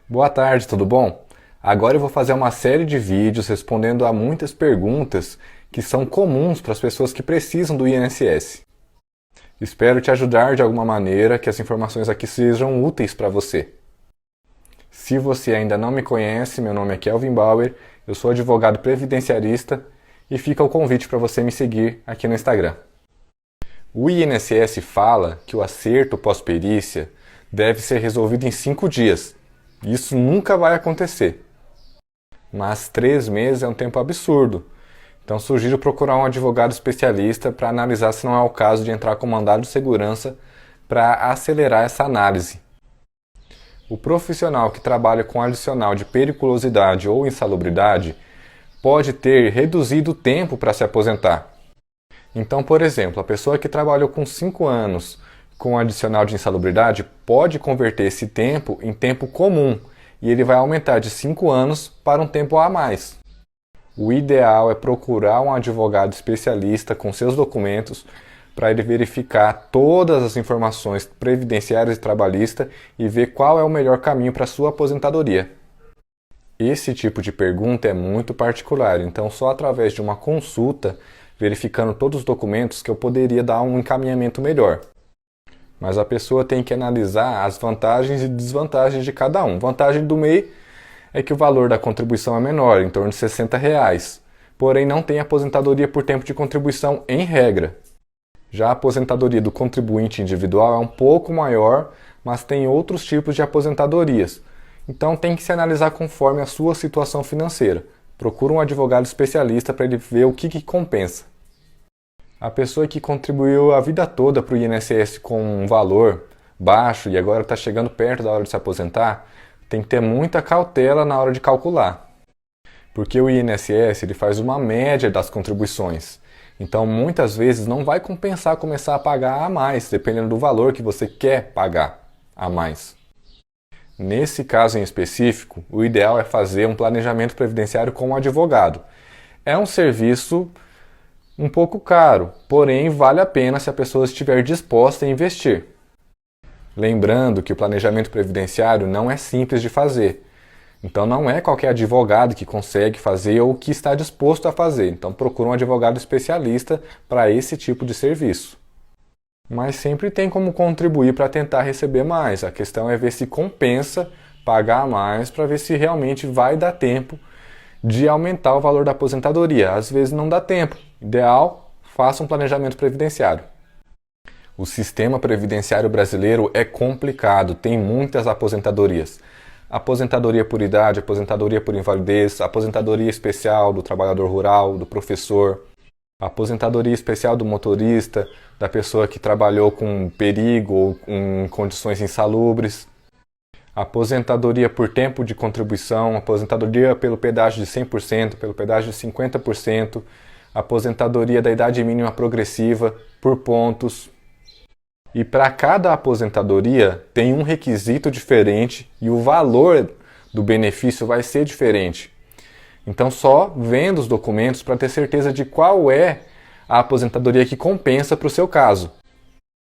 Boa tarde, tudo bom? Agora eu vou fazer uma série de vídeos respondendo a muitas perguntas que são comuns para as pessoas que precisam do INSS. Espero te ajudar de alguma maneira, que as informações aqui sejam úteis para você. Se você ainda não me conhece, meu nome é Kelvin Bauer, eu sou advogado previdenciarista e fica o convite para você me seguir aqui no Instagram. O INSS fala que o acerto pós-perícia deve ser resolvido em 5 dias. Isso nunca vai acontecer. Mas 3 meses é um tempo absurdo. Então sugiro procurar um advogado especialista para analisar se não é o caso de entrar com mandado de segurança para acelerar essa análise. O profissional que trabalha com adicional de periculosidade ou insalubridade pode ter reduzido o tempo para se aposentar. Então, por exemplo, a pessoa que trabalhou com 5 anos com adicional de insalubridade pode converter esse tempo em tempo comum e ele vai aumentar de 5 anos para um tempo a mais. O ideal é procurar um advogado especialista com seus documentos para ele verificar todas as informações previdenciárias e trabalhistas e ver qual é o melhor caminho para a sua aposentadoria. Esse tipo de pergunta é muito particular, então só através de uma consulta, verificando todos os documentos, que eu poderia dar um encaminhamento melhor. Mas a pessoa tem que analisar as vantagens e desvantagens de cada um. Vantagem do MEI é que o valor da contribuição é menor, em torno de R$60. Porém, não tem aposentadoria por tempo de contribuição em regra. Já a aposentadoria do contribuinte individual é um pouco maior, mas tem outros tipos de aposentadorias. Então tem que se analisar conforme a sua situação financeira. Procura um advogado especialista para ele ver o que compensa. A pessoa que contribuiu a vida toda para o INSS com um valor baixo e agora está chegando perto da hora de se aposentar, tem que ter muita cautela na hora de calcular. Porque o INSS ele faz uma média das contribuições. Então muitas vezes não vai compensar começar a pagar a mais, dependendo do valor que você quer pagar a mais. Nesse caso em específico, o ideal é fazer um planejamento previdenciário com um advogado. É um serviço um pouco caro, porém vale a pena se a pessoa estiver disposta a investir. Lembrando que o planejamento previdenciário não é simples de fazer. Então não é qualquer advogado que consegue fazer ou que está disposto a fazer. Então procura um advogado especialista para esse tipo de serviço. Mas sempre tem como contribuir para tentar receber mais. A questão é ver se compensa pagar mais para ver se realmente vai dar tempo de aumentar o valor da aposentadoria. Às vezes não dá tempo. Ideal, faça um planejamento previdenciário. O sistema previdenciário brasileiro é complicado, tem muitas aposentadorias. Aposentadoria por idade, aposentadoria por invalidez, aposentadoria especial do trabalhador rural, do professor, aposentadoria especial do motorista, da pessoa que trabalhou com perigo ou em condições insalubres, aposentadoria por tempo de contribuição, aposentadoria pelo pedágio de 100%, pelo pedágio de 50%, aposentadoria da idade mínima progressiva por pontos. E para cada aposentadoria tem um requisito diferente e o valor do benefício vai ser diferente. Então só vendo os documentos para ter certeza de qual é a aposentadoria que compensa para o seu caso.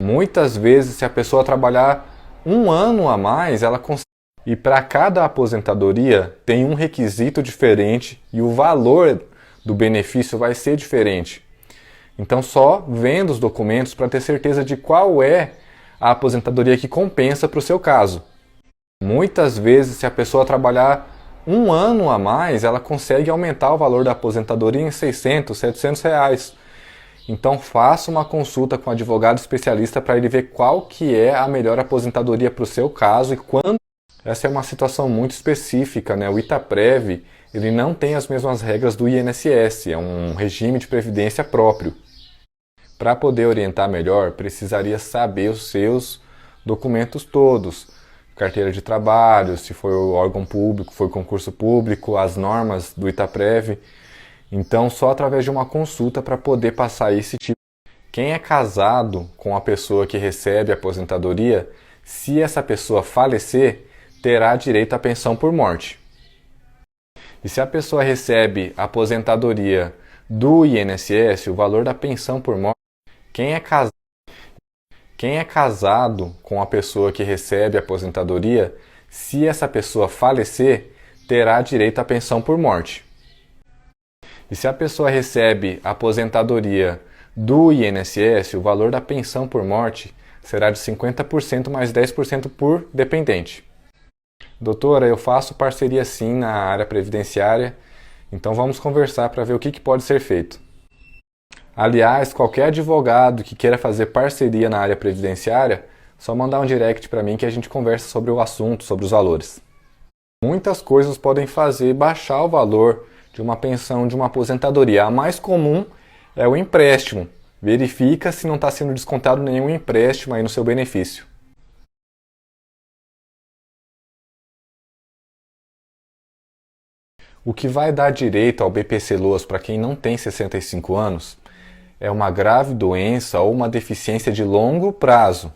Muitas vezes, se a pessoa trabalhar um ano a mais, ela consegue. E para cada aposentadoria tem um requisito diferente e o valor do benefício vai ser diferente. Então só vendo os documentos para ter certeza de qual é a aposentadoria que compensa para o seu caso. Muitas vezes, se a pessoa trabalhar um ano a mais, ela consegue aumentar o valor da aposentadoria em R$600, R$700. Então faça uma consulta com um advogado especialista para ele ver qual que é a melhor aposentadoria para o seu caso e quando. Essa é uma situação muito específica, né? O Itaprev ele não tem as mesmas regras do INSS, é um regime de previdência próprio. Para poder orientar melhor, precisaria saber os seus documentos todos. Carteira de trabalho, se foi o órgão público, foi concurso público, as normas do Itaprev. Então, só através de uma consulta para poder passar esse tipo. Quem é casado com a pessoa que recebe a aposentadoria, se essa pessoa falecer, terá direito à pensão por morte. E se a pessoa recebe a aposentadoria do INSS, o valor da pensão por morte, quem é casado com a pessoa que recebe a aposentadoria, Se essa pessoa falecer, terá direito à pensão por morte. E se a pessoa recebe a aposentadoria do INSS, o valor da pensão por morte será de 50% mais 10% por dependente. Doutora, eu faço parceria sim na área previdenciária, então vamos conversar para ver o que pode ser feito. Aliás, qualquer advogado que queira fazer parceria na área previdenciária, só mandar um direct para mim que a gente conversa sobre o assunto, sobre os valores. Muitas coisas podem fazer baixar o valor de uma pensão, de uma aposentadoria. A mais comum é o empréstimo. Verifica se não está sendo descontado nenhum empréstimo aí no seu benefício. O que vai dar direito ao BPC-Loas para quem não tem 65 anos é uma grave doença ou uma deficiência de longo prazo.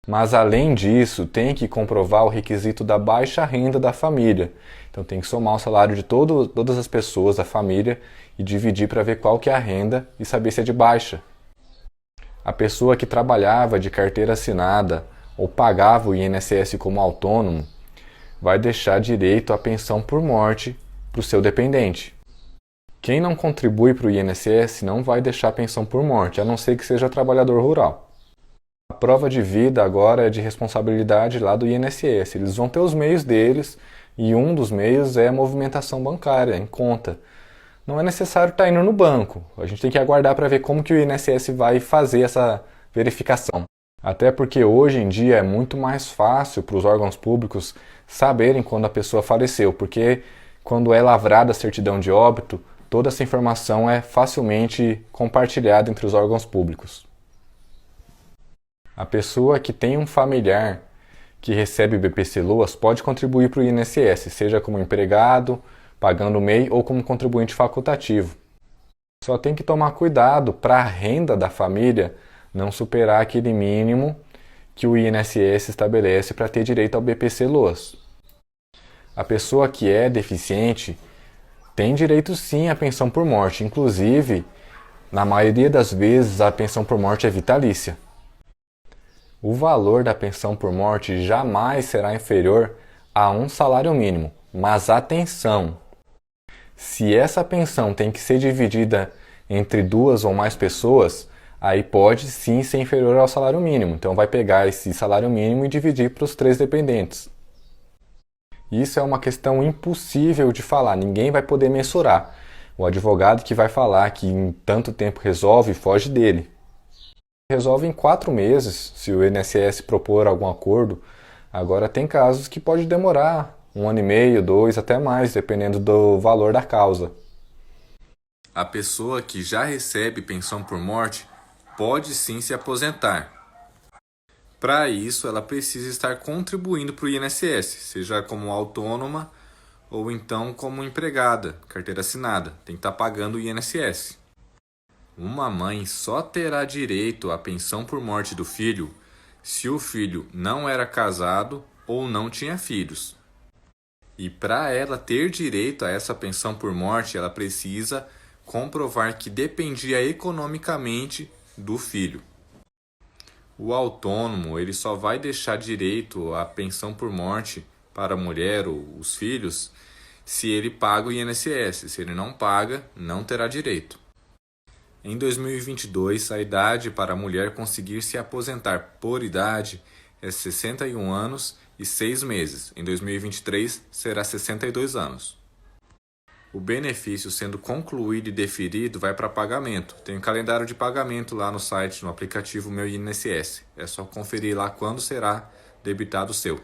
Mas além disso, tem que comprovar o requisito da baixa renda da família. Então tem que somar o salário de todas as pessoas da família e dividir para ver qual que é a renda e saber se é de baixa. A pessoa que trabalhava de carteira assinada ou pagava o INSS como autônomo vai deixar direito à pensão por morte para o seu dependente. Quem não contribui para o INSS não vai deixar pensão por morte, a não ser que seja trabalhador rural. A prova de vida agora é de responsabilidade lá do INSS. Eles vão ter os meios deles e um dos meios é a movimentação bancária, em conta. Não é necessário estar indo no banco. A gente tem que aguardar para ver como que o INSS vai fazer essa verificação. Até porque hoje em dia é muito mais fácil para os órgãos públicos saberem quando a pessoa faleceu, porque quando é lavrada a certidão de óbito, toda essa informação é facilmente compartilhada entre os órgãos públicos. A pessoa que tem um familiar que recebe BPC-Loas pode contribuir para o INSS, seja como empregado, pagando o MEI ou como contribuinte facultativo. Só tem que tomar cuidado para a renda da família não superar aquele mínimo que o INSS estabelece para ter direito ao BPC-Loas. A pessoa que é deficiente tem direito sim à pensão por morte, inclusive, na maioria das vezes, a pensão por morte é vitalícia. O valor da pensão por morte jamais será inferior a um salário mínimo, mas atenção! Se essa pensão tem que ser dividida entre duas ou mais pessoas, aí pode sim ser inferior ao salário mínimo. Então vai pegar esse salário mínimo e dividir para os 3 dependentes. Isso é uma questão impossível de falar, ninguém vai poder mensurar. O advogado que vai falar que em tanto tempo resolve, foge dele. Resolve em 4 meses, se o INSS propor algum acordo. Agora tem casos que pode demorar 1 ano e meio, 2, até mais, dependendo do valor da causa. A pessoa que já recebe pensão por morte pode sim se aposentar. Para isso, ela precisa estar contribuindo para o INSS, seja como autônoma ou então como empregada, carteira assinada. Tem que estar pagando o INSS. Uma mãe só terá direito à pensão por morte do filho se o filho não era casado ou não tinha filhos. E para ela ter direito a essa pensão por morte, ela precisa comprovar que dependia economicamente do filho. O autônomo, ele só vai deixar direito à pensão por morte para a mulher ou os filhos se ele paga o INSS. Se ele não paga, não terá direito. Em 2022, a idade para a mulher conseguir se aposentar por idade é 61 anos e 6 meses. Em 2023, será 62 anos. O benefício sendo concluído e deferido vai para pagamento. Tem um calendário de pagamento lá no site, no aplicativo Meu INSS. É só conferir lá quando será debitado o seu.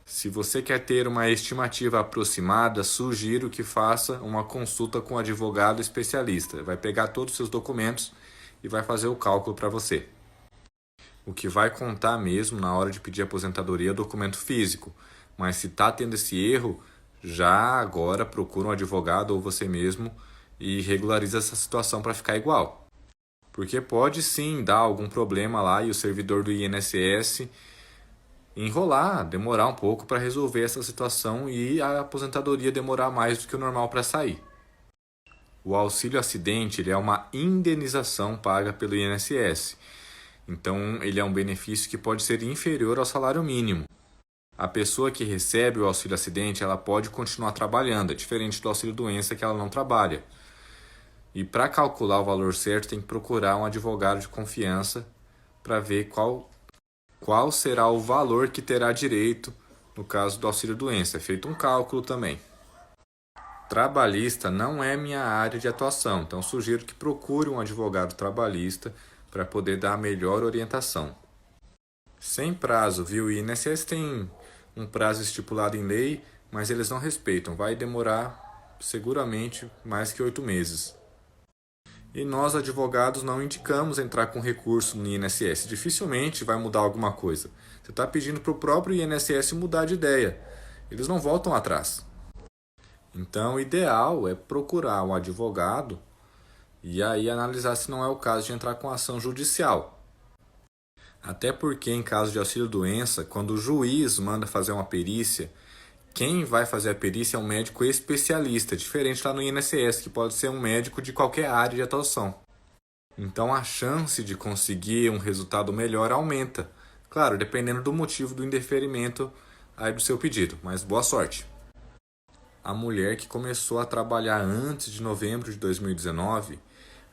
Se você quer ter uma estimativa aproximada, sugiro que faça uma consulta com um advogado especialista. Vai pegar todos os seus documentos e vai fazer o cálculo para você. O que vai contar mesmo na hora de pedir aposentadoria é o documento físico. Mas se está tendo esse erro, já agora procura um advogado ou você mesmo e regulariza essa situação para ficar igual. Porque pode sim dar algum problema lá e o servidor do INSS enrolar, demorar um pouco para resolver essa situação e a aposentadoria demorar mais do que o normal para sair. O auxílio acidente ele é uma indenização paga pelo INSS. Então ele é um benefício que pode ser inferior ao salário mínimo. A pessoa que recebe o auxílio acidente, ela pode continuar trabalhando, é diferente do auxílio doença que ela não trabalha. E para calcular o valor certo, tem que procurar um advogado de confiança para ver qual será o valor que terá direito no caso do auxílio doença. É feito um cálculo também. Trabalhista não é minha área de atuação, então sugiro que procure um advogado trabalhista para poder dar a melhor orientação. Sem prazo, viu? O INSS tem um prazo estipulado em lei, mas eles não respeitam. Vai demorar seguramente mais que 8 meses. E nós, advogados, não indicamos entrar com recurso no INSS. Dificilmente vai mudar alguma coisa. Você está pedindo para o próprio INSS mudar de ideia. Eles não voltam atrás. Então, o ideal é procurar um advogado e aí analisar se não é o caso de entrar com ação judicial. Até porque, em caso de auxílio-doença, quando o juiz manda fazer uma perícia, quem vai fazer a perícia é um médico especialista, diferente lá no INSS, que pode ser um médico de qualquer área de atuação. Então, a chance de conseguir um resultado melhor aumenta. Claro, dependendo do motivo do indeferimento aí do seu pedido, mas boa sorte. A mulher que começou a trabalhar antes de novembro de 2019,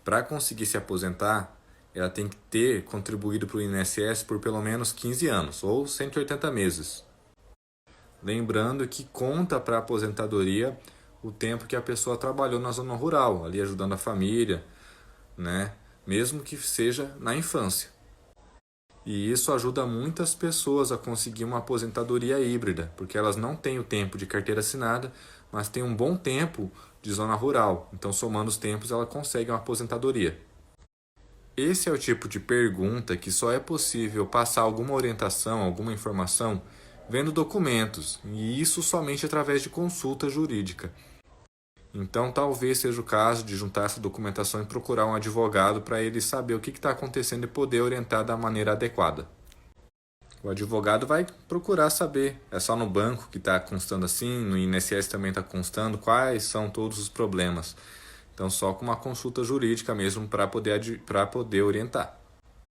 para conseguir se aposentar, ela tem que ter contribuído para o INSS por pelo menos 15 anos, ou 180 meses. Lembrando que conta para a aposentadoria o tempo que a pessoa trabalhou na zona rural, ali ajudando a família, né? Mesmo que seja na infância. E isso ajuda muitas pessoas a conseguir uma aposentadoria híbrida, porque elas não têm o tempo de carteira assinada, mas têm um bom tempo de zona rural. Então, somando os tempos, ela consegue uma aposentadoria. Esse é o tipo de pergunta que só é possível passar alguma orientação, alguma informação, vendo documentos, e isso somente através de consulta jurídica. Então, talvez seja o caso de juntar essa documentação e procurar um advogado para ele saber o que está acontecendo e poder orientar da maneira adequada. O advogado vai procurar saber, é só no banco que está constando assim, no INSS também está constando quais são todos os problemas. Então, só com uma consulta jurídica mesmo para poder orientar.